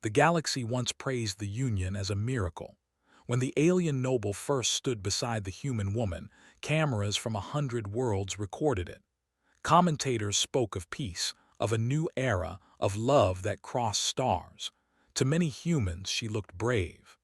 The galaxy once praised the union as a miracle. When the alien noble first stood beside the human woman, cameras from 100 worlds recorded it. Commentators spoke of peace, of a new era, of love that crossed stars. To many humans, she looked brave.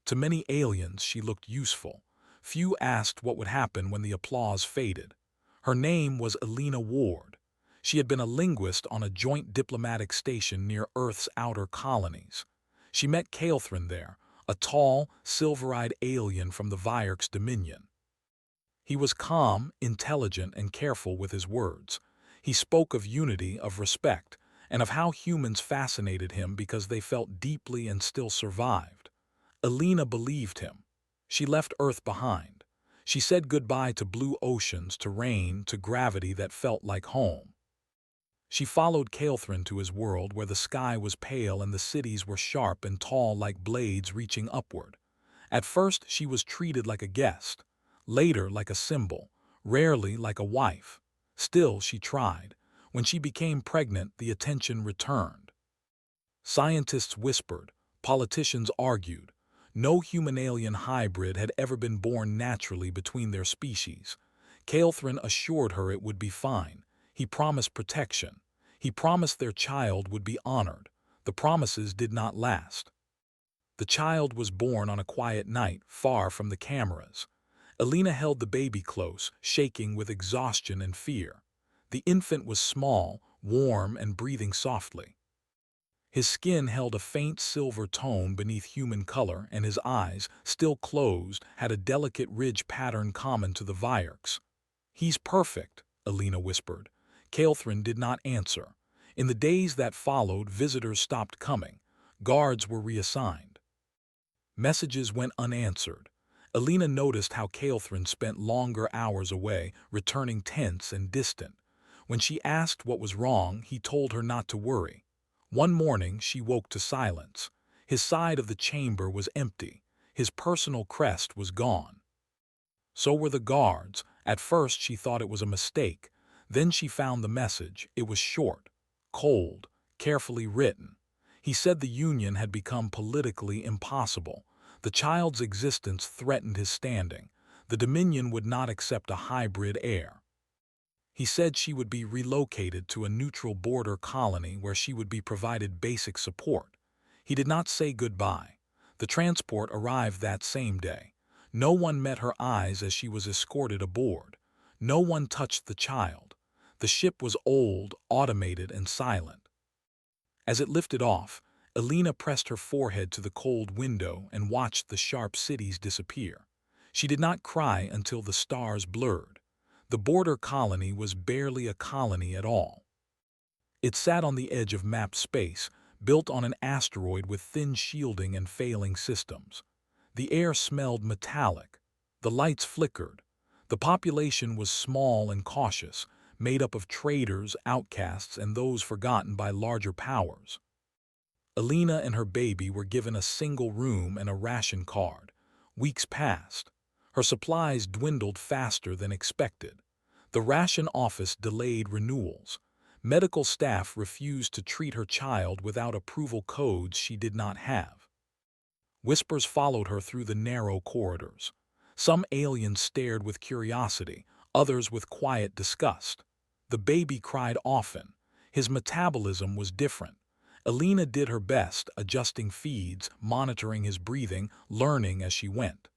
To many aliens, she looked useful. Few asked what would happen when the applause faded. Her name was Elena Ward. She had been a linguist on a joint diplomatic station near Earth's outer colonies. She met Caelthrin there, a tall, silver-eyed alien from the Vierk's dominion. He was calm, intelligent, and careful with his words. He spoke of unity, of respect, and of how humans fascinated him because they felt deeply and still survived. Elena believed him. She left Earth behind. She said goodbye to blue oceans, to rain, to gravity that felt like home. She followed Caelthrin to his world where the sky was pale and the cities were sharp and tall like blades reaching upward. At first she was treated like a guest, later like a symbol, rarely like a wife. Still she tried. When she became pregnant, the attention returned. Scientists whispered, politicians argued. No human-alien hybrid had ever been born naturally between their species. Caelthrin assured her it would be fine. He promised protection. He promised their child would be honored. The promises did not last. The child was born on a quiet night, far from the cameras. Elena held the baby close, shaking with exhaustion and fear. The infant was small, warm, and breathing softly. His skin held a faint silver tone beneath human color, and his eyes, still closed, had a delicate ridge pattern common to the Vierks. "He's perfect," Elena whispered. Caelthrin did not answer. In the days that followed, visitors stopped coming. Guards were reassigned. Messages went unanswered. Elena noticed how Caelthrin spent longer hours away, returning tense and distant. When she asked what was wrong, he told her not to worry. One morning, she woke to silence. His side of the chamber was empty. His personal crest was gone. So were the guards. At first, she thought it was a mistake. Then she found the message. It was short, cold, carefully written. He said the union had become politically impossible. The child's existence threatened his standing. The Dominion would not accept a hybrid heir. He said she would be relocated to a neutral border colony where she would be provided basic support. He did not say goodbye. The transport arrived that same day. No one met her eyes as she was escorted aboard. No one touched the child. The ship was old, automated, and silent. As it lifted off, Elena pressed her forehead to the cold window and watched the sharp cities disappear. She did not cry until the stars blurred. The border colony was barely a colony at all. It sat on the edge of mapped space, built on an asteroid with thin shielding and failing systems. The air smelled metallic. The lights flickered. The population was small and cautious, made up of traders, outcasts, and those forgotten by larger powers. Elena and her baby were given a single room and a ration card. Weeks passed. Her supplies dwindled faster than expected. The ration office delayed renewals. Medical staff refused to treat her child without approval codes she did not have. Whispers followed her through the narrow corridors. Some aliens stared with curiosity, others with quiet disgust. The baby cried often. His metabolism was different. Elena did her best, adjusting feeds, monitoring his breathing, learning as she went.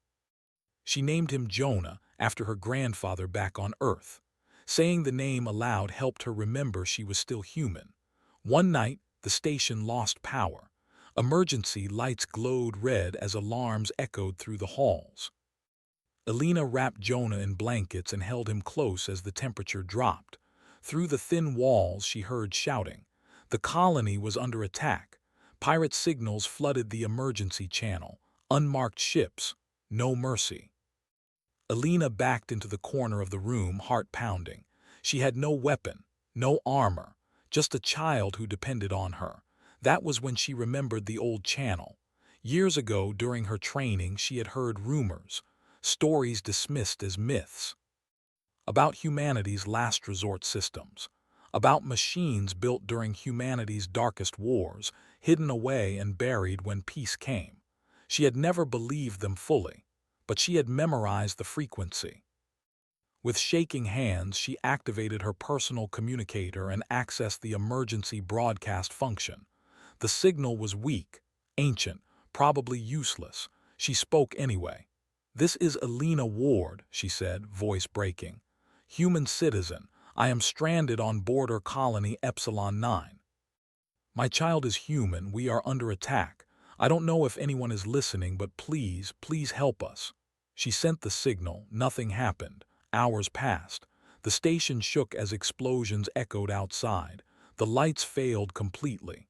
She named him Jonah, after her grandfather back on Earth. Saying the name aloud helped her remember she was still human. One night, the station lost power. Emergency lights glowed red as alarms echoed through the halls. Elena wrapped Jonah in blankets and held him close as the temperature dropped. Through the thin walls, she heard shouting. The colony was under attack. Pirate signals flooded the emergency channel. Unmarked ships. No mercy. Elena backed into the corner of the room, heart pounding. She had no weapon, no armor, just a child who depended on her. That was when she remembered the old channel. Years ago, during her training, she had heard rumors, stories dismissed as myths, about humanity's last resort systems. about machines built during humanity's darkest wars, hidden away and buried when peace came. She had never believed them fully, but she had memorized the frequency. With shaking hands, she activated her personal communicator and accessed the emergency broadcast function. The signal was weak, ancient, probably useless. She spoke anyway. "This is Elena Ward," she said, voice breaking. "Human citizen, I am stranded on border colony Epsilon 9. My child is human, we are under attack. I don't know if anyone is listening, but please, please help us." She sent the signal, nothing happened. Hours passed. The station shook as explosions echoed outside. The lights failed completely.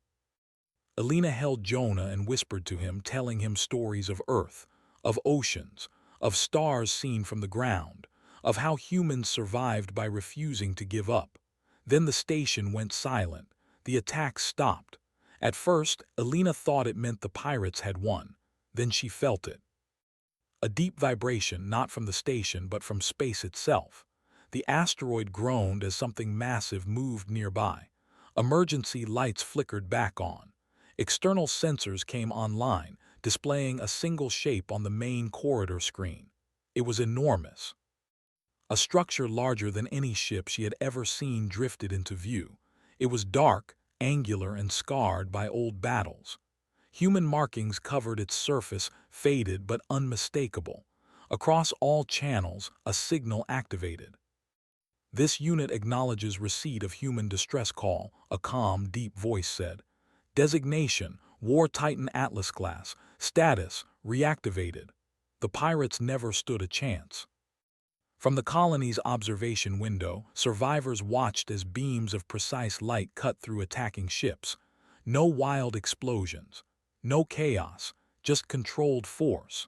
Elena held Jonah and whispered to him, telling him stories of Earth, of oceans, of stars seen from the ground, of how humans survived by refusing to give up. Then the station went silent. The attack stopped. At first, Elena thought it meant the pirates had won. Then she felt it. A deep vibration, not from the station but from space itself. The asteroid groaned as something massive moved nearby. Emergency lights flickered back on. External sensors came online, displaying a single shape on the main corridor screen. It was enormous. A structure larger than any ship she had ever seen drifted into view. It was dark, angular, and scarred by old battles. Human markings covered its surface, faded but unmistakable. Across all channels, a signal activated. "This unit acknowledges receipt of human distress call," a calm, deep voice said. "Designation, War Titan Atlas class. Status, reactivated." The pirates never stood a chance. From the colony's observation window, survivors watched as beams of precise light cut through attacking ships. No wild explosions. No chaos, just controlled force.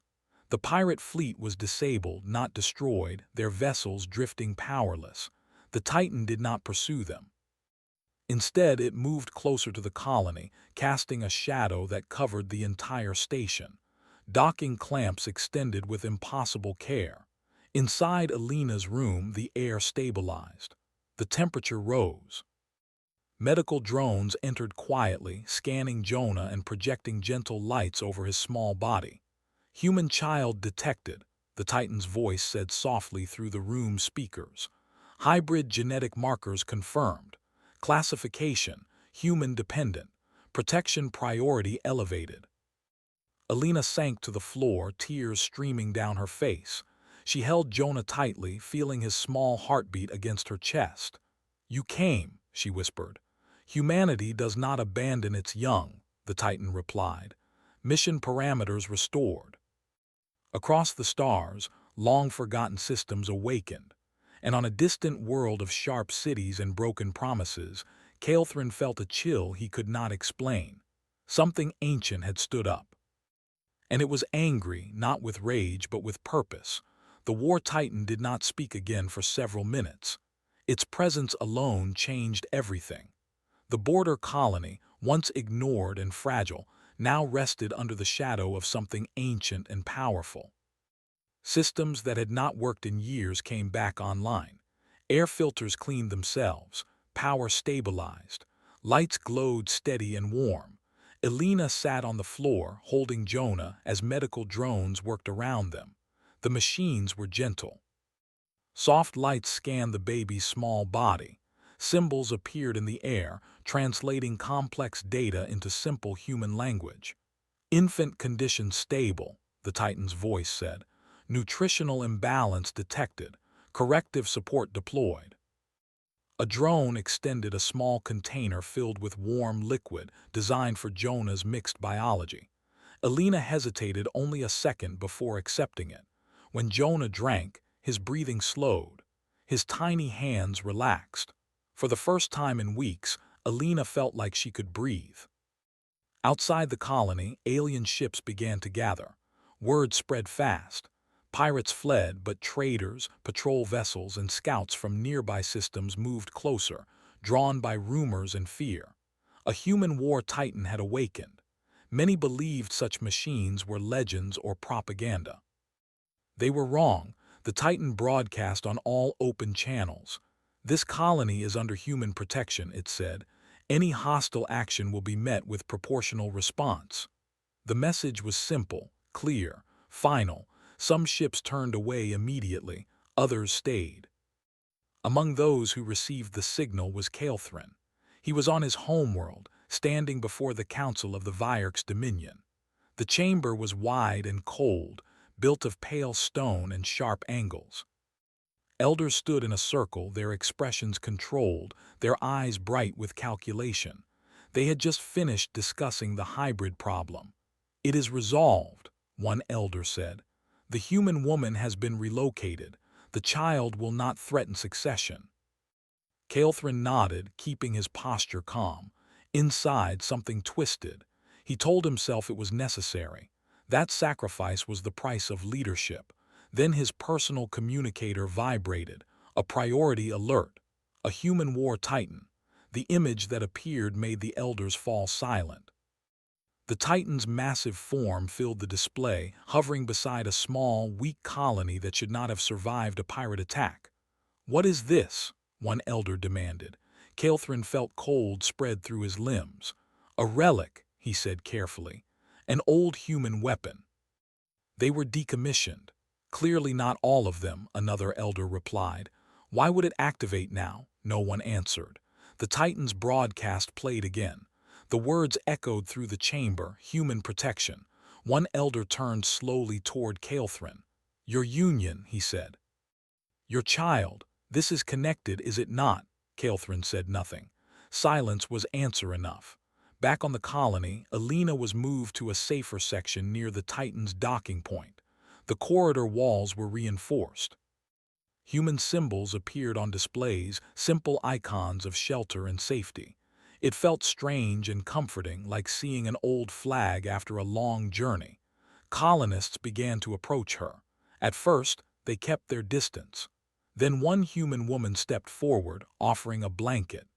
The pirate fleet was disabled, not destroyed, their vessels drifting powerless. The Titan did not pursue them. Instead, it moved closer to the colony, casting a shadow that covered the entire station. Docking clamps extended with impossible care. Inside Elena's room, the air stabilized. The temperature rose. Medical drones entered quietly, scanning Jonah and projecting gentle lights over his small body. "Human child detected," the Titan's voice said softly through the room's speakers. "Hybrid genetic markers confirmed. Classification, human-dependent. Protection priority elevated." Elena sank to the floor, tears streaming down her face. She held Jonah tightly, feeling his small heartbeat against her chest. "You came," she whispered. "Humanity does not abandon its young," the Titan replied. "Mission parameters restored." Across the stars, long-forgotten systems awakened, and on a distant world of sharp cities and broken promises, Caelthrin felt a chill he could not explain. Something ancient had stood up. And it was angry, not with rage but with purpose. The War Titan did not speak again for several minutes. Its presence alone changed everything. The border colony, once ignored and fragile, now rested under the shadow of something ancient and powerful. Systems that had not worked in years came back online. Air filters cleaned themselves. Power stabilized. Lights glowed steady and warm. Elena sat on the floor, holding Jonah, as medical drones worked around them. The machines were gentle. Soft lights scanned the baby's small body. Symbols appeared in the air, translating complex data into simple human language. "Infant condition stable," the Titan's voice said. "Nutritional imbalance detected. Corrective support deployed." A drone extended a small container filled with warm liquid designed for Jonah's mixed biology. Elena hesitated only a second before accepting it. When Jonah drank, his breathing slowed. His tiny hands relaxed. For the first time in weeks, Elena felt like she could breathe. Outside the colony, alien ships began to gather. Word spread fast. Pirates fled, but traders, patrol vessels, and scouts from nearby systems moved closer, drawn by rumors and fear. A human war titan had awakened. Many believed such machines were legends or propaganda. They were wrong. The Titan broadcast on all open channels. This colony is under human protection, it said. Any hostile action will be met with proportional response. The message was simple, clear, final. Some ships turned away immediately, others stayed. Among those who received the signal was Caelthrin. He was on his homeworld, standing before the council of the Vierk's dominion. The chamber was wide and cold, built of pale stone and sharp angles. Elders stood in a circle, their expressions controlled, their eyes bright with calculation. They had just finished discussing the hybrid problem. "It is resolved," one elder said. "The human woman has been relocated. The child will not threaten succession." Caelthrin nodded, keeping his posture calm. Inside, something twisted. He told himself it was necessary. That sacrifice was the price of leadership. Then his personal communicator vibrated, a priority alert, a human war titan. The image that appeared made the elders fall silent. The titan's massive form filled the display, hovering beside a small, weak colony that should not have survived a pirate attack. "What is this?" one elder demanded. Caelthrin felt cold spread through his limbs. "A relic," he said carefully. "An old human weapon." "They were decommissioned." "Clearly not all of them," another elder replied. "Why would it activate now?" No one answered. The Titan's broadcast played again. The words echoed through the chamber, human protection. One elder turned slowly toward Caelthrin. "Your union," he said. "Your child. This is connected, is it not?" Caelthrin said nothing. Silence was answer enough. Back on the colony, Alina was moved to a safer section near the Titan's docking point. The corridor walls were reinforced. Human symbols appeared on displays, simple icons of shelter and safety. It felt strange and comforting, like seeing an old flag after a long journey. Colonists began to approach her. At first, they kept their distance. Then one human woman stepped forward, offering a blanket.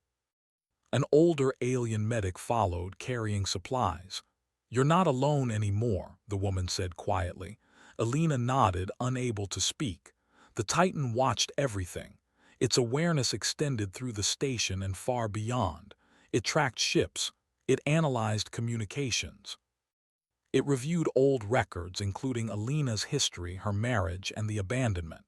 An older alien medic followed, carrying supplies. "You're not alone anymore," the woman said quietly. Alina nodded, unable to speak. The Titan watched everything. Its awareness extended through the station and far beyond. It tracked ships. It analyzed communications. It reviewed old records, including Alina's history, her marriage, and the abandonment.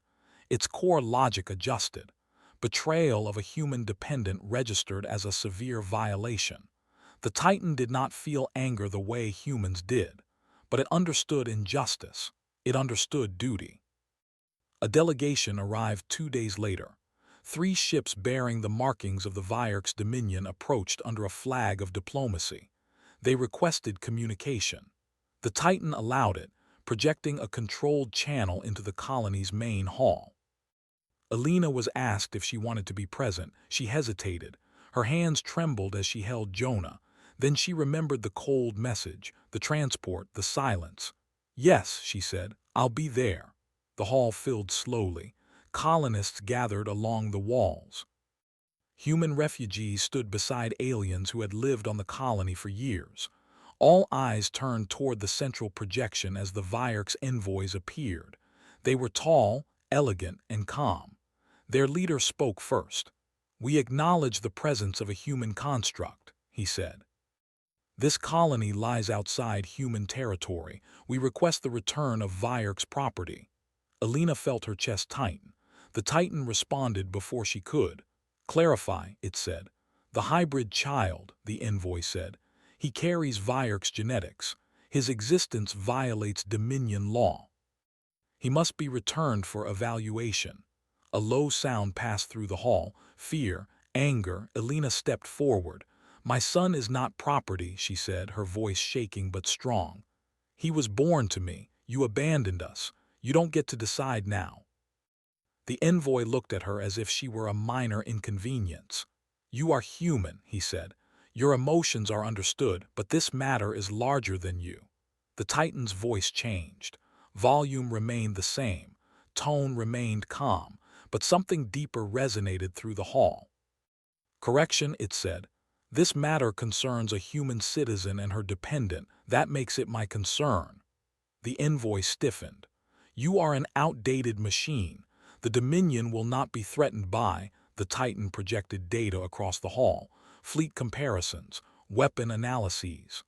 Its core logic adjusted. Betrayal of a human dependent registered as a severe violation. The Titan did not feel anger the way humans did, but it understood injustice. It understood duty. A delegation arrived 2 days later. 3 ships bearing the markings of the Vierk's dominion approached under a flag of diplomacy. They requested communication. The Titan allowed it, projecting a controlled channel into the colony's main hall. Alina was asked if she wanted to be present. She hesitated. Her hands trembled as she held Jonah. Then she remembered the cold message, the transport, the silence. "Yes," she said, "I'll be there." The hall filled slowly. Colonists gathered along the walls. Human refugees stood beside aliens who had lived on the colony for years. All eyes turned toward the central projection as the Vierk's envoys appeared. They were tall, elegant, and calm. Their leader spoke first. "We acknowledge the presence of a human construct," he said. "This colony lies outside human territory. We request the return of Vierk's property." Alina felt her chest tighten. The Titan responded before she could. "Clarify," it said. "The hybrid child," the envoy said. "He carries Vierk's genetics. His existence violates Dominion law. He must be returned for evaluation." A low sound passed through the hall. Fear, anger. Alina stepped forward. "My son is not property," she said, her voice shaking but strong. "He was born to me. You abandoned us. You don't get to decide now." The envoy looked at her as if she were a minor inconvenience. "You are human," he said. "Your emotions are understood, but this matter is larger than you." The Titan's voice changed. Volume remained the same. Tone remained calm, but something deeper resonated through the hall. "Correction," it said. "This matter concerns a human citizen and her dependent. That makes it my concern." The envoy stiffened. "You are an outdated machine. The Dominion will not be threatened by." The Titan projected data across the hall, fleet comparisons, weapon analyses,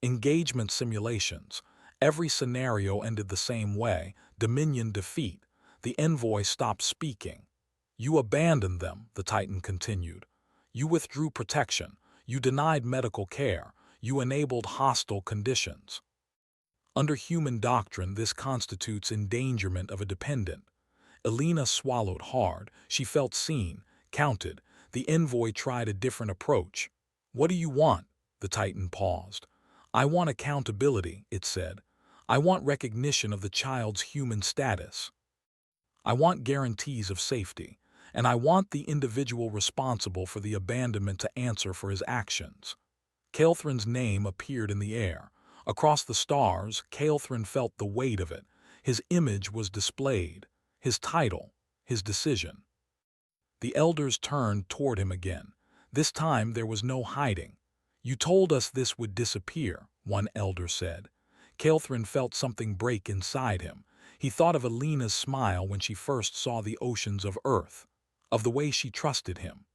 engagement simulations. Every scenario ended the same way: Dominion defeat. The envoy stopped speaking. You abandoned them, the Titan continued. You withdrew protection. You denied medical care. You enabled hostile conditions. Under human doctrine, this constitutes endangerment of a dependent. Elena swallowed hard. She felt seen, counted. The envoy tried a different approach. What do you want? The Titan paused. I want accountability, it said. I want recognition of the child's human status. I want guarantees of safety. And I want the individual responsible for the abandonment to answer for his actions. Caelthrin's name appeared in the air. Across the stars, Caelthrin felt the weight of it. His image was displayed, his title, his decision. The elders turned toward him again. This time there was no hiding. You told us this would disappear, one elder said. Caelthrin felt something break inside him. He thought of Elena's smile when she first saw the oceans of Earth, of the way she trusted him.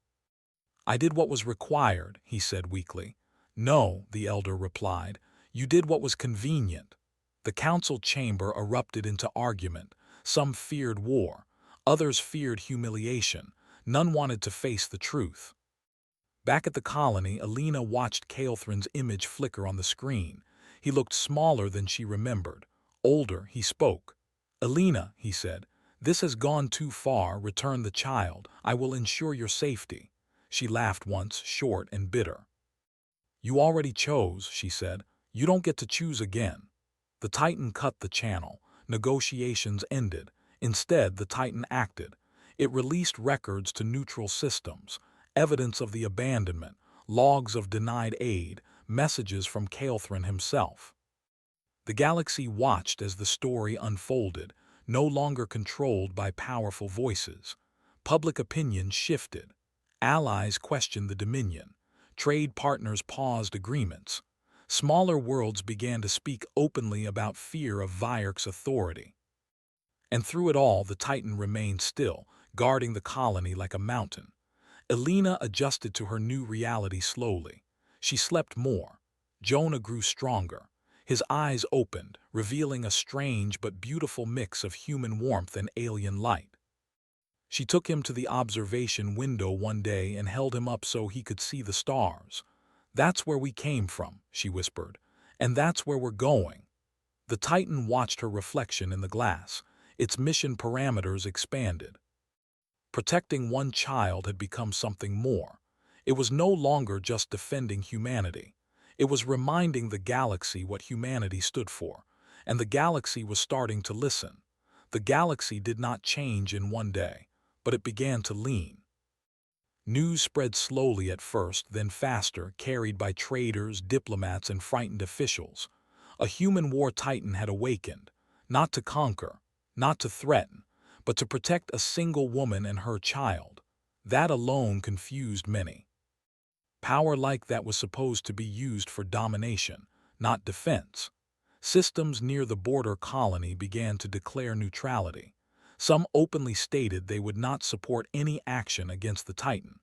I did what was required, he said weakly. No, the elder replied. You did what was convenient. The council chamber erupted into argument. Some feared war. Others feared humiliation. None wanted to face the truth. Back at the colony, Elena watched Caelthrin's image flicker on the screen. He looked smaller than she remembered. Older, he spoke. Elena, he said, this has gone too far. Return the child. I will ensure your safety. She laughed once, short and bitter. You already chose, she said. You don't get to choose again. The Titan cut the channel. Negotiations ended. Instead, the Titan acted. It released records to neutral systems, evidence of the abandonment, logs of denied aid, messages from Caelthrin himself. The galaxy watched as the story unfolded, no longer controlled by powerful voices. Public opinion shifted. Allies questioned the Dominion. Trade partners paused agreements. Smaller worlds began to speak openly about fear of Vierk's authority. And through it all, the Titan remained still, guarding the colony like a mountain. Elena adjusted to her new reality slowly. She slept more. Jonah grew stronger. His eyes opened, revealing a strange but beautiful mix of human warmth and alien light. She took him to the observation window one day and held him up so he could see the stars. That's where we came from, she whispered, and that's where we're going. The Titan watched her reflection in the glass. Its mission parameters expanded. Protecting one child had become something more. It was no longer just defending humanity. It was reminding the galaxy what humanity stood for, and the galaxy was starting to listen. The galaxy did not change in one day, but it began to lean. News spread slowly at first, then faster, carried by traders, diplomats, and frightened officials. A human war titan had awakened, not to conquer, not to threaten, but to protect a single woman and her child. That alone confused many. Power like that was supposed to be used for domination, not defense. Systems near the border colony began to declare neutrality. Some openly stated they would not support any action against the Titan.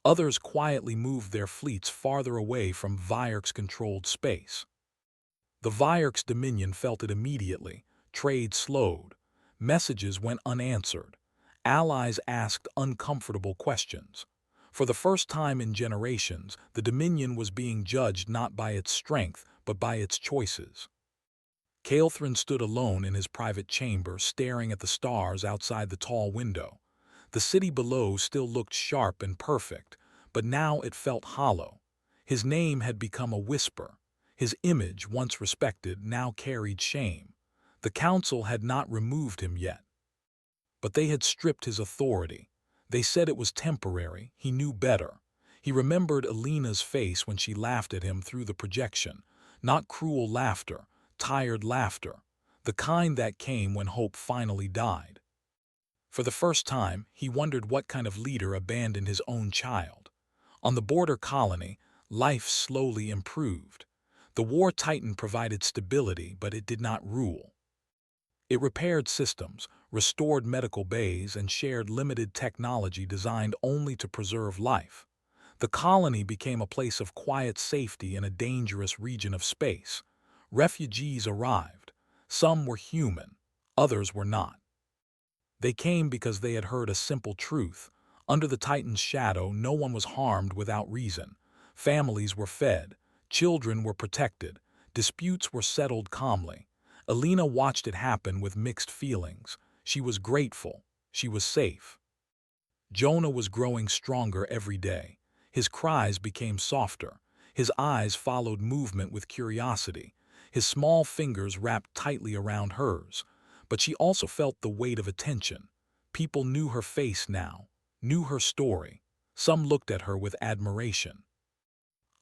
Others quietly moved their fleets farther away from Vierk's controlled space. The Vierk's dominion felt it immediately. Trade slowed. Messages went unanswered. Allies asked uncomfortable questions. For the first time in generations, the Dominion was being judged not by its strength, but by its choices. Caelthrin stood alone in his private chamber, staring at the stars outside the tall window. The city below still looked sharp and perfect, but now it felt hollow. His name had become a whisper. His image, once respected, now carried shame. The council had not removed him yet, but they had stripped his authority. They said it was temporary. He knew better. He remembered Elena's face when she laughed at him through the projection. Not cruel laughter, tired laughter, the kind that came when hope finally died. For the first time, he wondered what kind of leader abandoned his own child. On the border colony, life slowly improved. The war titan provided stability, but it did not rule. It repaired systems, restored medical bays, and shared limited technology designed only to preserve life. The colony became a place of quiet safety in a dangerous region of space. Refugees arrived. Some were human, others were not. They came because they had heard a simple truth. Under the Titan's shadow, no one was harmed without reason. Families were fed, children were protected, disputes were settled calmly. Alina watched it happen with mixed feelings. She was grateful. She was safe. Jonah was growing stronger every day. His cries became softer. His eyes followed movement with curiosity. His small fingers wrapped tightly around hers. But she also felt the weight of attention. People knew her face now, knew her story. Some looked at her with admiration,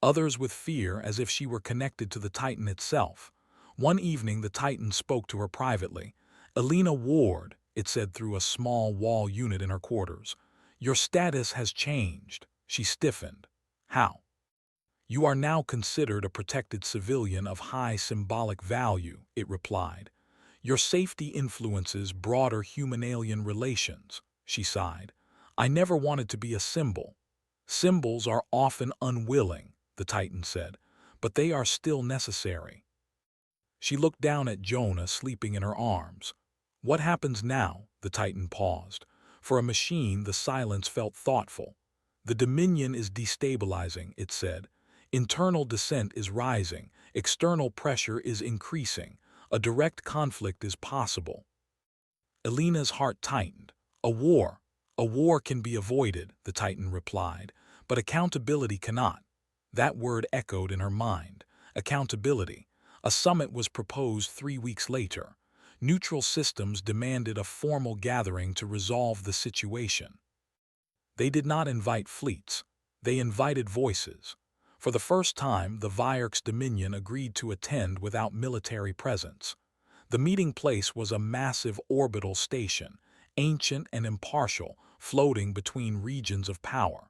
others with fear, as if she were connected to the Titan itself. One evening the Titan spoke to her privately. "Alina Ward," it said through a small wall unit in her quarters, "your status has changed." She stiffened. "How?" "You are now considered a protected civilian of high symbolic value," it replied. "Your safety influences broader human-alien relations." She sighed. "I never wanted to be a symbol." "Symbols are often unwilling," the Titan said, "but they are still necessary." She looked down at Jonah sleeping in her arms. "What happens now?" The Titan paused. For a machine, the silence felt thoughtful. "The Dominion is destabilizing," it said. "Internal dissent is rising, external pressure is increasing. A direct conflict is possible." Alina's heart tightened. A war can be avoided," the Titan replied, "but accountability cannot." That word echoed in her mind. Accountability. A summit was proposed 3 weeks later. Neutral systems demanded a formal gathering to resolve the situation. They did not invite fleets. They invited voices. For the first time, the Vierk's Dominion agreed to attend without military presence. The meeting place was a massive orbital station, ancient and impartial, floating between regions of power.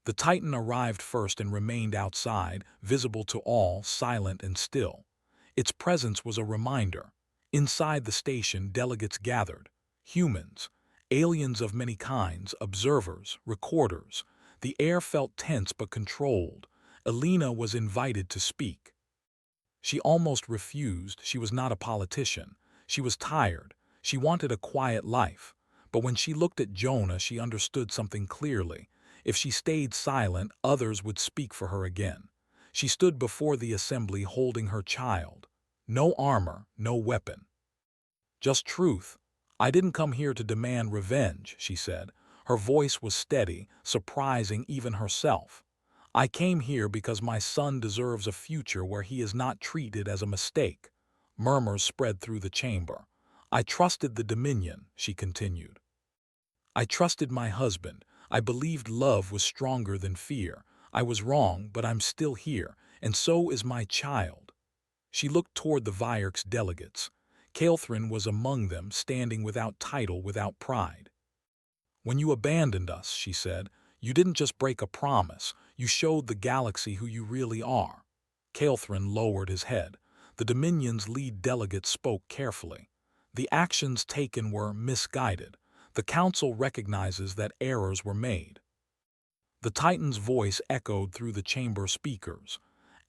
The Titan arrived first and remained outside, visible to all, silent and still. Its presence was a reminder. Inside the station, delegates gathered. Humans, aliens of many kinds, observers, recorders. The air felt tense but controlled. Alina was invited to speak. She almost refused. She was not a politician. She was tired. She wanted a quiet life. But when she looked at Jonah, she understood something clearly. If she stayed silent, others would speak for her again. She stood before the assembly holding her child. No armor, no weapon. "Just truth. I didn't come here to demand revenge," she said. Her voice was steady, surprising even herself. "I came here because my son deserves a future where he is not treated as a mistake." Murmurs spread through the chamber. "I trusted the Dominion," she continued. "I trusted my husband. I believed love was stronger than fear. I was wrong, but I'm still here, and so is my child." She looked toward the Vierk's delegates. Kael'thrin was among them, standing without title, without pride. "When you abandoned us," she said, "you didn't just break a promise. You showed the galaxy who you really are." Kael'thrin lowered his head. The Dominion's lead delegate spoke carefully. "The actions taken were misguided. The Council recognizes that errors were made." The Titan's voice echoed through the chamber speakers.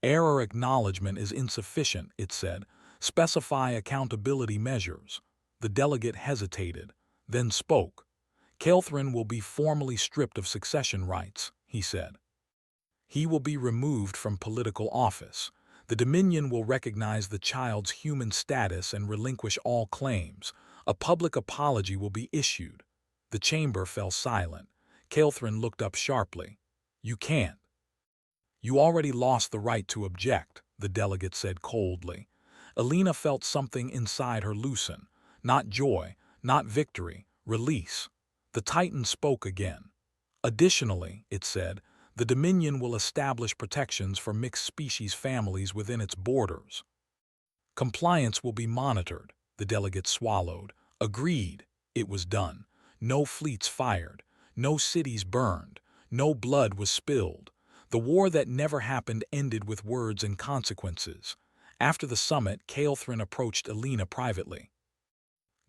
"Error acknowledgement is insufficient," it said. "Specify accountability measures." The delegate hesitated, then spoke. "Kael'thrin will be formally stripped of succession rights," he said. "He will be removed from political office. The Dominion will recognize the child's human status and relinquish all claims. A public apology will be issued." The chamber fell silent. Kael'thrin looked up sharply. "You can't." "You already lost the right to object," the delegate said coldly. Alina felt something inside her loosen. Not joy, not victory, release. The Titan spoke again. "Additionally," it said, "the Dominion will establish protections for mixed-species families within its borders." "Compliance will be monitored," the delegate swallowed. "Agreed." It was done. No fleets fired. No cities burned. No blood was spilled. The war that never happened ended with words and consequences. After the summit, Kael'thrin approached Alina privately.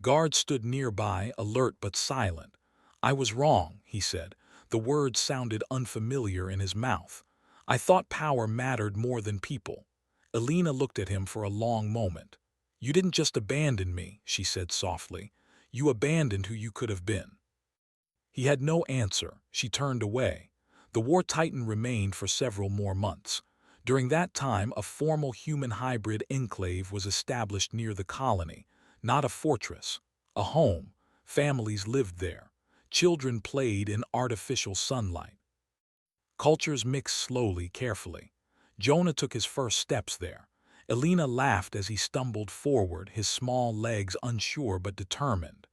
Guards stood nearby, alert but silent. "I was wrong," he said. The words sounded unfamiliar in his mouth. "I thought power mattered more than people." Elena looked at him for a long moment. "You didn't just abandon me," she said softly. "You abandoned who you could have been." He had no answer. She turned away. The War Titan remained for several more months. During that time, a formal human hybrid enclave was established near the colony. Not a fortress, a home. Families lived there. Children played in artificial sunlight. Cultures mixed slowly, carefully. Jonah took his first steps there. Elena laughed as he stumbled forward, his small legs unsure but determined.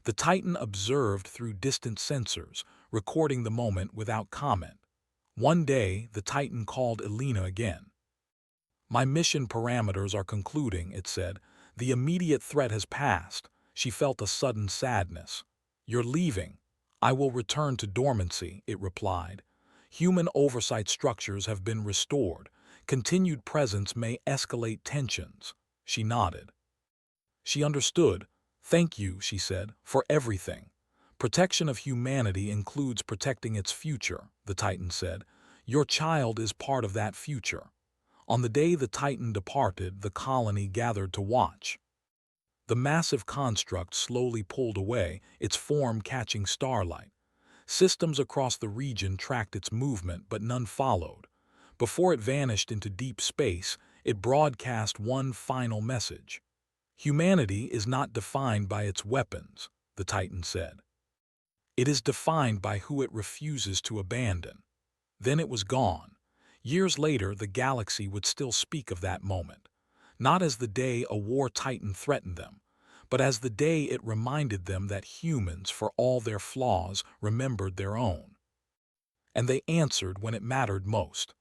The Titan observed through distant sensors, recording the moment without comment. One day, the Titan called Elena again. "My mission parameters are concluding," it said. "The immediate threat has passed." She felt a sudden sadness. "You're leaving." "I will return to dormancy," it replied. "Human oversight structures have been restored. Continued presence may escalate tensions." She nodded. She understood. "Thank you," she said, "for everything." "Protection of humanity includes protecting its future," the Titan said. "Your child is part of that future." On the day the Titan departed, the colony gathered to watch. The massive construct slowly pulled away, its form catching starlight. Systems across the region tracked its movement, but none followed. Before it vanished into deep space, it broadcast one final message. "Humanity is not defined by its weapons," the Titan said. "It is defined by who it refuses to abandon." Then it was gone. Years later, the galaxy would still speak of that moment. Not as the day a war titan threatened them, but as the day it reminded them that humans, for all their flaws, remembered their own. And they answered when it mattered most.